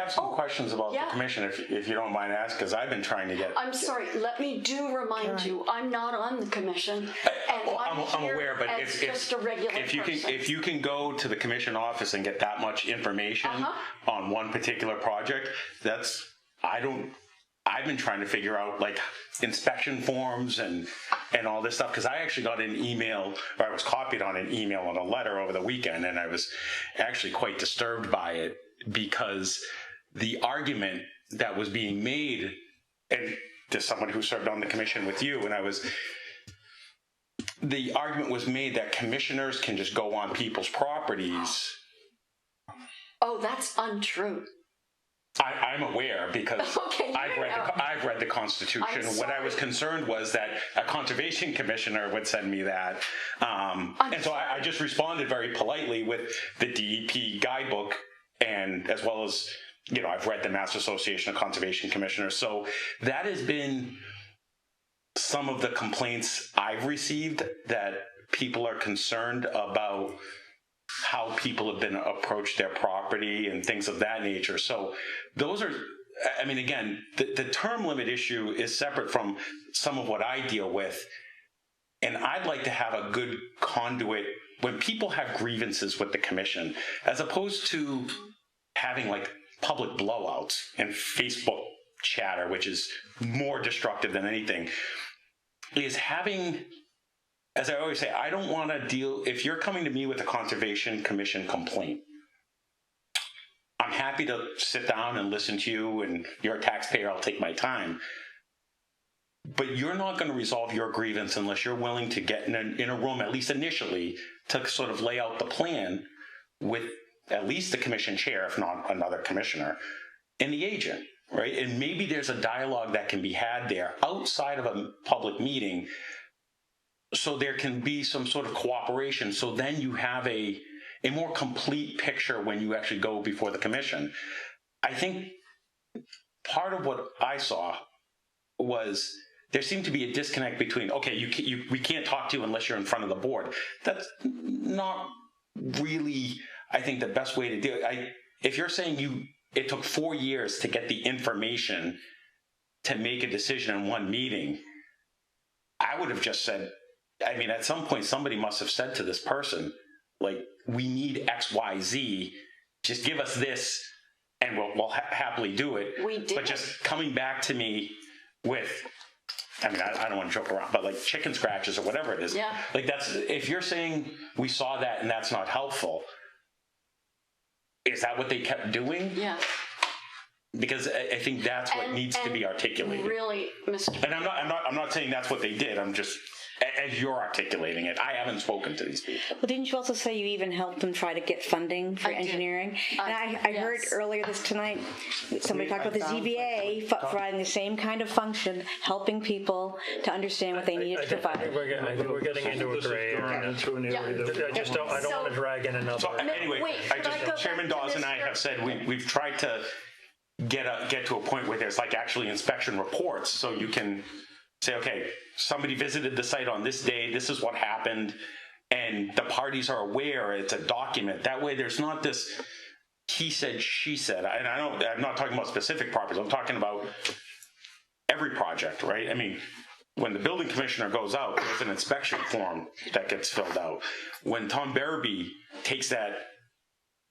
have some questions about the commission, if you don't mind asking, because I've been trying to get... I'm sorry, let me remind you, I'm not on the commission, and I'm aware, but it's just a regular person. If you can go to the commission office and get that much information on one particular project, I've been trying to figure out like inspection forms and all this stuff, because I actually got an email, or I was copied on an email on a letter over the weekend, and I was actually quite disturbed by it, because the argument that was being made, and to someone who served on the commission with you, the argument was made that commissioners can just go on people's properties. Oh, that's untrue. I'm aware, because I've read the Constitution. What I was concerned was that a conservation commissioner would send me that, and so I just responded very politely with the DEP guidebook, and as well as, I've read the Mass Association of Conservation Commissioners. So that has been some of the complaints I've received, that people are concerned about how people have been approached their property and things of that nature. So those are, again, the term limit issue is separate from some of what I deal with. And I'd like to have a good conduit when people have grievances with the commission, as opposed to having like public blowouts and Facebook chatter, which is more destructive than anything, is having... As I always say, I don't want to deal, if you're coming to me with a Conservation Commission complaint, I'm happy to sit down and listen to you, and you're a taxpayer, I'll take my time. But you're not going to resolve your grievance unless you're willing to get in a room, at least initially, to sort of lay out the plan with at least the commission chair, if not another commissioner, and the agent, right? And maybe there's a dialogue that can be had there outside of a public meeting, so there can be some sort of cooperation. So then you have a more complete picture when you actually go before the commission. I think part of what I saw was there seemed to be a disconnect between, okay, we can't talk to you unless you're in front of the board. That's not really, I think, the best way to do it. If you're saying it took 4 years to get the information to make a decision in one meeting, I would have just said, at some point, somebody must have said to this person, like, we need X, Y, Z. Just give us this, and we'll happily do it. We did. But just coming back to me with, I don't want to joke around, but like chicken scratches or whatever it is. Yeah. Like if you're saying we saw that and that's not helpful, is that what they kept doing? Yeah. Because I think that's what needs to be articulated. Really, Mr. And I'm not saying that's what they did. I'm just, as you're articulating it, I haven't spoken to these people. Well, didn't you also say you even helped them try to get funding for engineering? And I heard earlier tonight, somebody talked about the ZBA providing the same kind of function, helping people to understand what they needed to provide. I think we're getting into a gray area. I don't want to drag in another. So anyway, Chairman Dawes and I have said we've tried to get to a point where there's like actually inspection reports, so you can say, okay, somebody visited the site on this day, this is what happened, and the parties are aware, it's a document. That way there's not this he said, she said. And I'm not talking about specific properties, I'm talking about every project, right? When the building commissioner goes out, there's an inspection form that gets filled out. When Tom Barabee takes that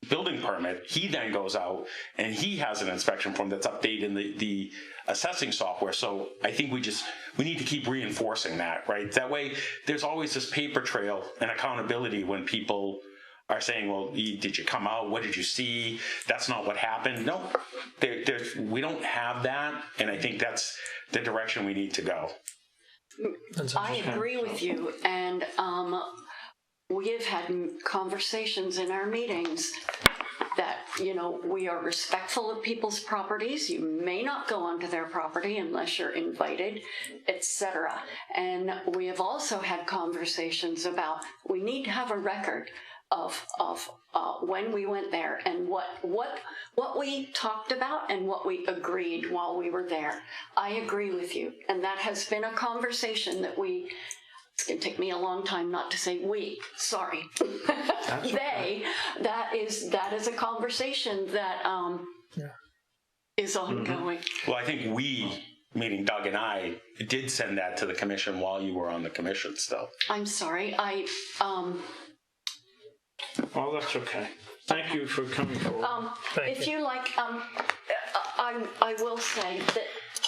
building permit, he then goes out and he has an inspection form that's updated in the assessing software. So I think we need to keep reinforcing that, right? That way there's always this paper trail and accountability when people are saying, well, did you come out? What did you see? That's not what happened. No, we don't have that. And I think that's the direction we need to go. I agree with you. And we have had conversations in our meetings that, we are respectful of people's properties. You may not go onto their property unless you're invited, etc. And we have also had conversations about we need to have a record of when we went there and what we talked about and what we agreed while we were there. I agree with you. And that has been a conversation that it's going to take me a long time not to say we, sorry. That is a conversation that is ongoing. Well, I think we, meaning Doug and I, did send that to the commission while you were on the commission still. I'm sorry, Well, that's okay. Thank you for coming forward. if you like, I will say that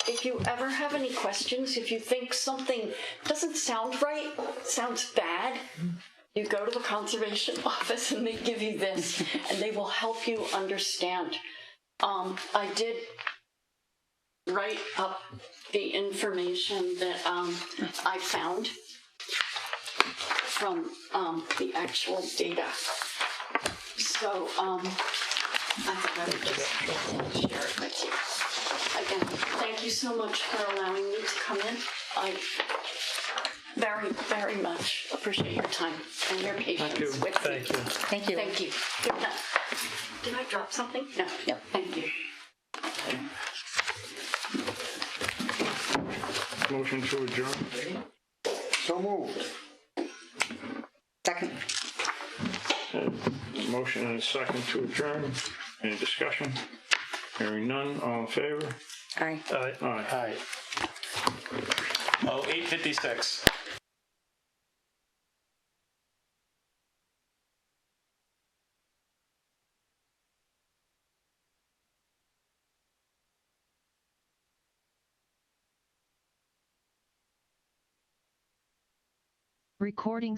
if you ever have any questions, if you think something doesn't sound right, sounds bad, you go to the conservation office and they give you this and they will help you understand. I did write up the information that I found from the actual data. So I thought I would just share it with you. Again, thank you so much for allowing me to come in. I very, very much appreciate your time and your patience with me. Thank you. Thank you. Thank you. Did I drop something? No. Yep. Thank you. Motion to adjourn. So moved. Second. Motion and a second to adjourn. Any discussion? Hearing none. All in favor? Aye. Aye. Aye. Oh, 8:56. Recording